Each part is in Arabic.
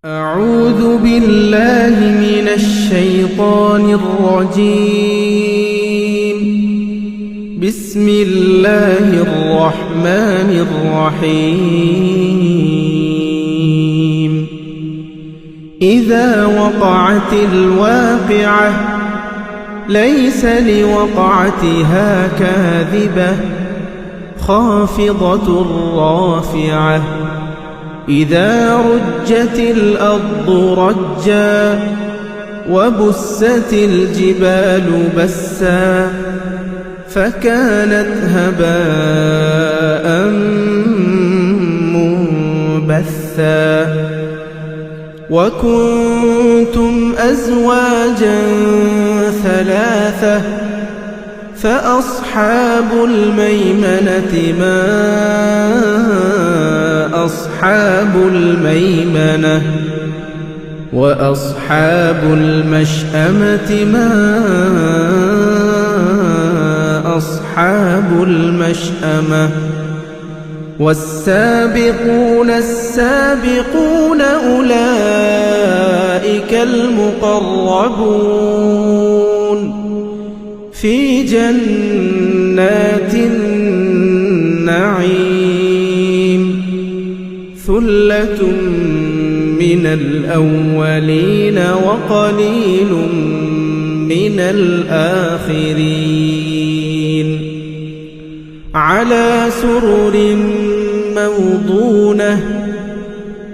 أعوذ بالله من الشيطان الرجيم. بسم الله الرحمن الرحيم. إذا وقعت الواقعة ليس لوقعتها كاذبة خافضة رافعة. إذا رجت الأرض رجا وبست الجبال بسا فكانت هباء منبثا. وكنتم أزواجا ثلاثة فأصحاب الميمنة ما أصحاب الميمنة وأصحاب المشأمة ما أصحاب المشأمة. والسابقون السابقون أولئك المقربون في جنات النعيم. ثلة من الأولين وقليل من الآخرين. على سرر موضونة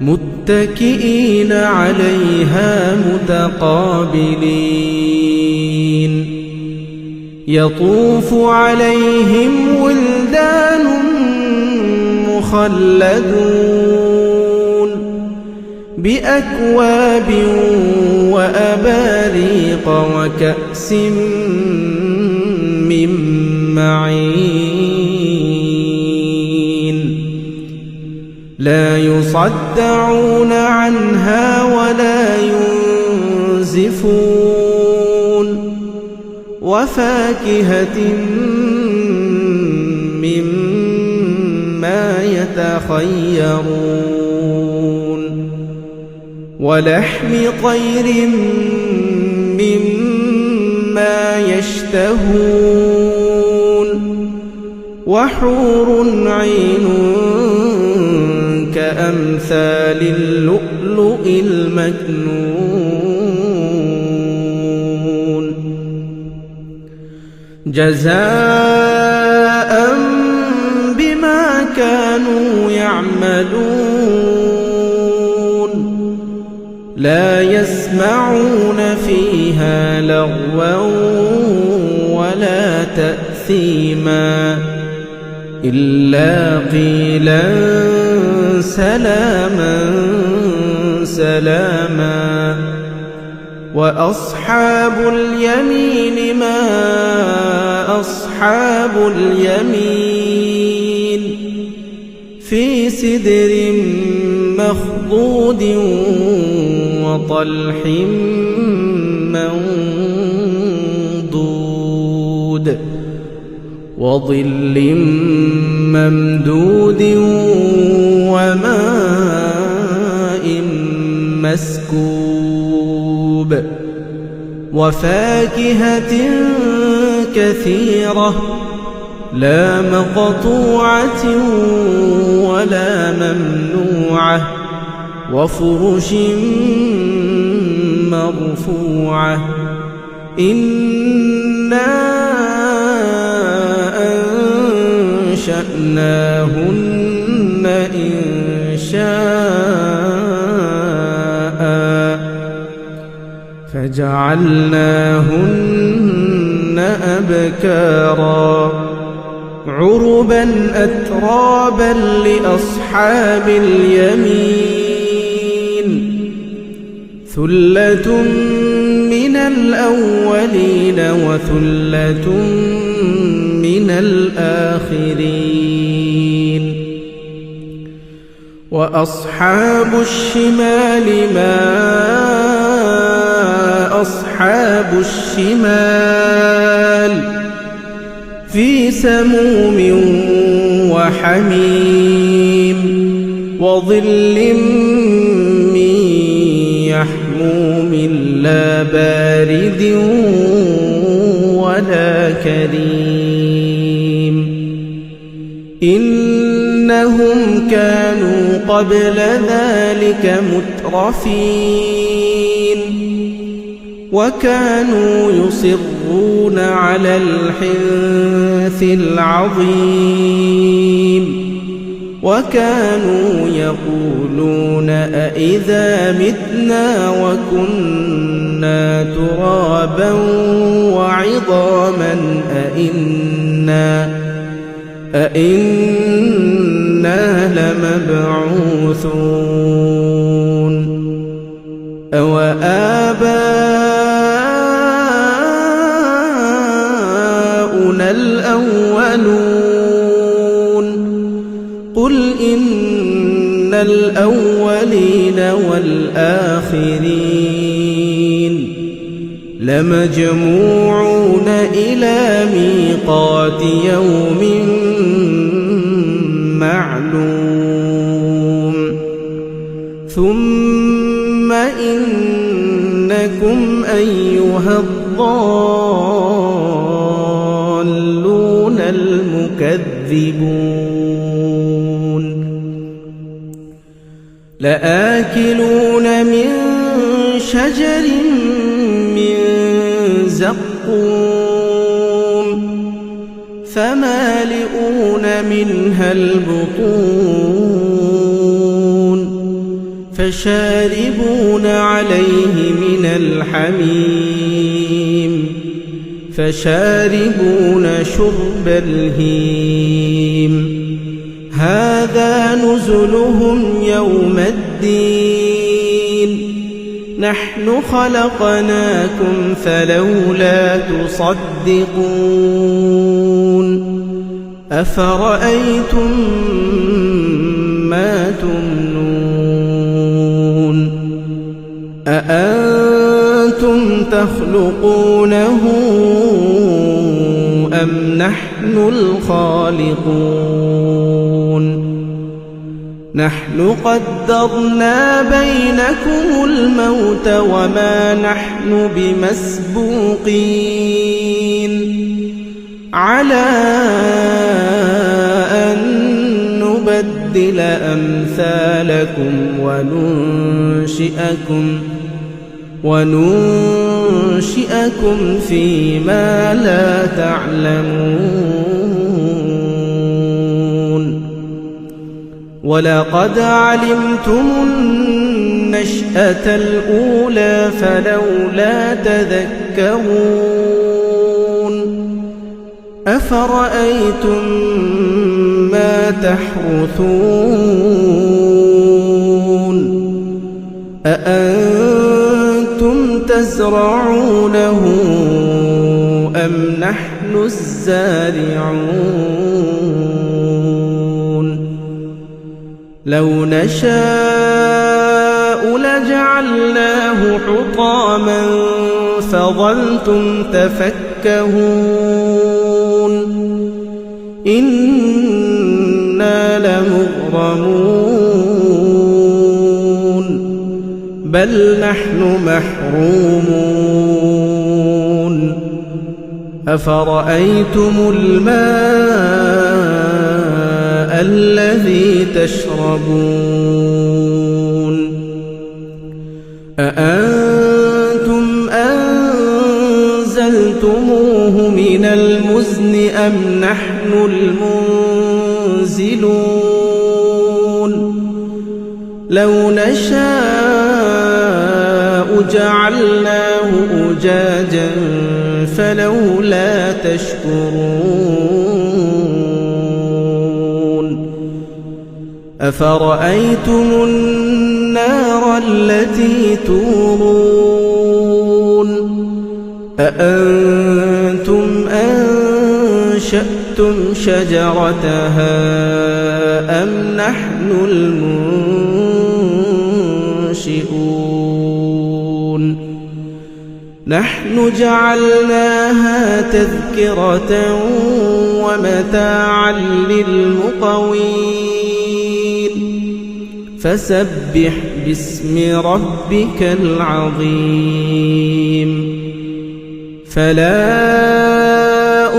متكئين عليها متقابلين. يطوف عليهم ولدان مخلدون بأكواب وأباريق وكأس من معين. لا يصدعون عنها ولا ينزفون. وفاكهة مما يتخيرون. ولحم طير مما يشتهون. وحور عين كأمثال اللؤلؤ المكنون جزاء بما كانوا يعملون. لا يسمعون فيها لغوا ولا تأثيما إلا قيلا سلاما سلاما. وأصحاب اليمين ما أصحاب اليمين. في سدر مخضود وطلح منضود وظل ممدود وماء مسكوب. وفاكهة كثيرة لا مقطوعة ولا ممنوعة. وفرش مرفوعة. إنا أنشأناهن إنشاء فجعلناهن أبكارا عربا أترابا لأصحاب اليمين. ثلة من الأولين وثلة من الآخرين. وأصحاب الشمال ما أصحاب الشمال. في سموم وحميم وظل من لا بارد ولا كريم إنهم كانوا قبل ذلك مترفين وكانوا يصرون على الحنث العظيم وكانوا يقولون أإذا متنا وكنا ترابا وعظاما أإنا لمبعوثون أوآباؤنا الأولون قل إن الأولين والآخرين لمجموعون إلى ميقات يوم معلوم ثم إنكم أيها الضالون المكذبون لآكلون من شجر من زقوم فمالئون منها البطون فشاربون عليه من الحميم فشاربون شرب الهيم هذا نزلهم يوم الدين نحن خلقناكم فلولا تصدقون أفرأيتم ما تمنون أأنتم تخلقونه أم نحن الخالقون نحن قدرنا بينكم الموت وما نحن بمسبوقين على أن نبدل أمثالكم وننشئكم فيما لا تعلمون ولقد علمتم النشأة الأولى فلولا تذكرون أفرأيتم ما تحرثون أأنتم تزرعونه أم نحن الزارعون لو نشاء لجعلناه حطاما فظلتم تفكهون إنا لمغرمون بل نحن محرومون أفرأيتم الماء الذي تشربون أأنتم أنزلتموه من المزن أم نحن المنزلون لو نشاء جعلناه أجاجا فلولا تشكرون أفرأيتم النار التي تورون أأنتم أنشأتم شجرتها أم نحن المنشئون نحن جعلناها تذكرة ومتاعا للمقوين فسبح باسم ربك العظيم فلا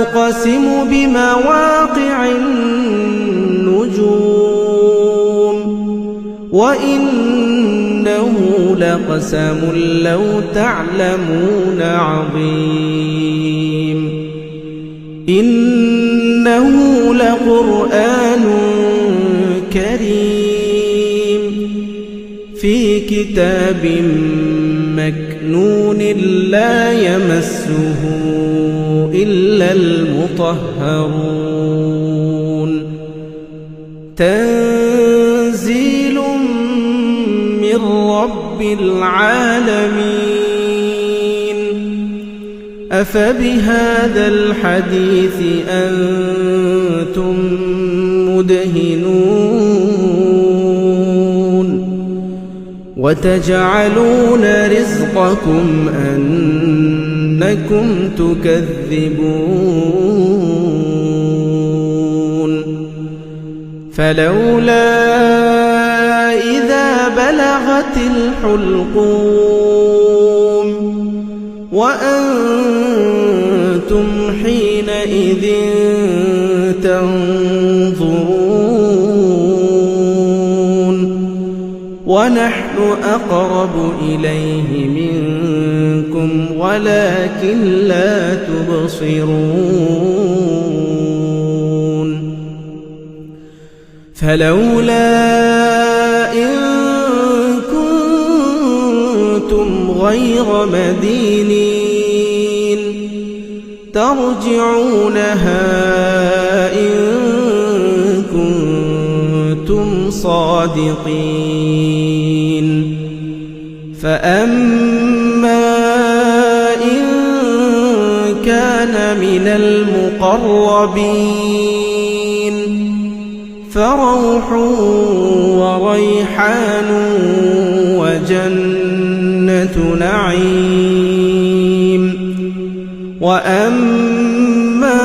أقسم بمواقع النجوم وإنه لقسم لو تعلمون عظيم إنه لقرآن كريم في كتاب مكنون لا يمسه إلا المطهرون تنزيل من رب العالمين أفبهذا الحديث أنتم مدهنون وتجعلون رزقكم أنكم تكذبون فلولا إذا بلغت الحلقوم وأنتم حينئذ تنظرون ونحن أقرب إليه منكم ولكن لا تبصرون فلولا إن كنتم غير مدينين ترجعونها إن كنتم صادقين فأما إن كان من المقربين فروح وريحان وجنة نعيم وأما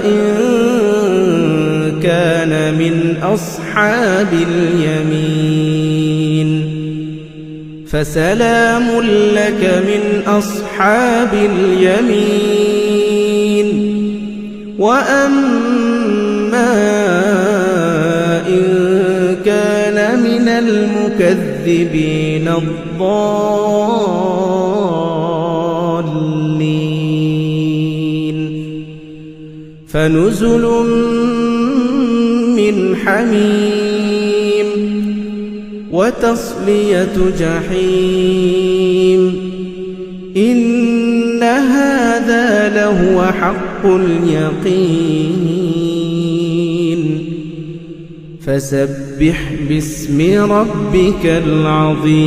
إن كان من أصحاب اليمين فسلام لك من أصحاب اليمين وأما إن كان من المكذبين الضالين فنزل من حميم وتصلية جحيم إن هذا لهو حق اليقين فسبح باسم ربك العظيم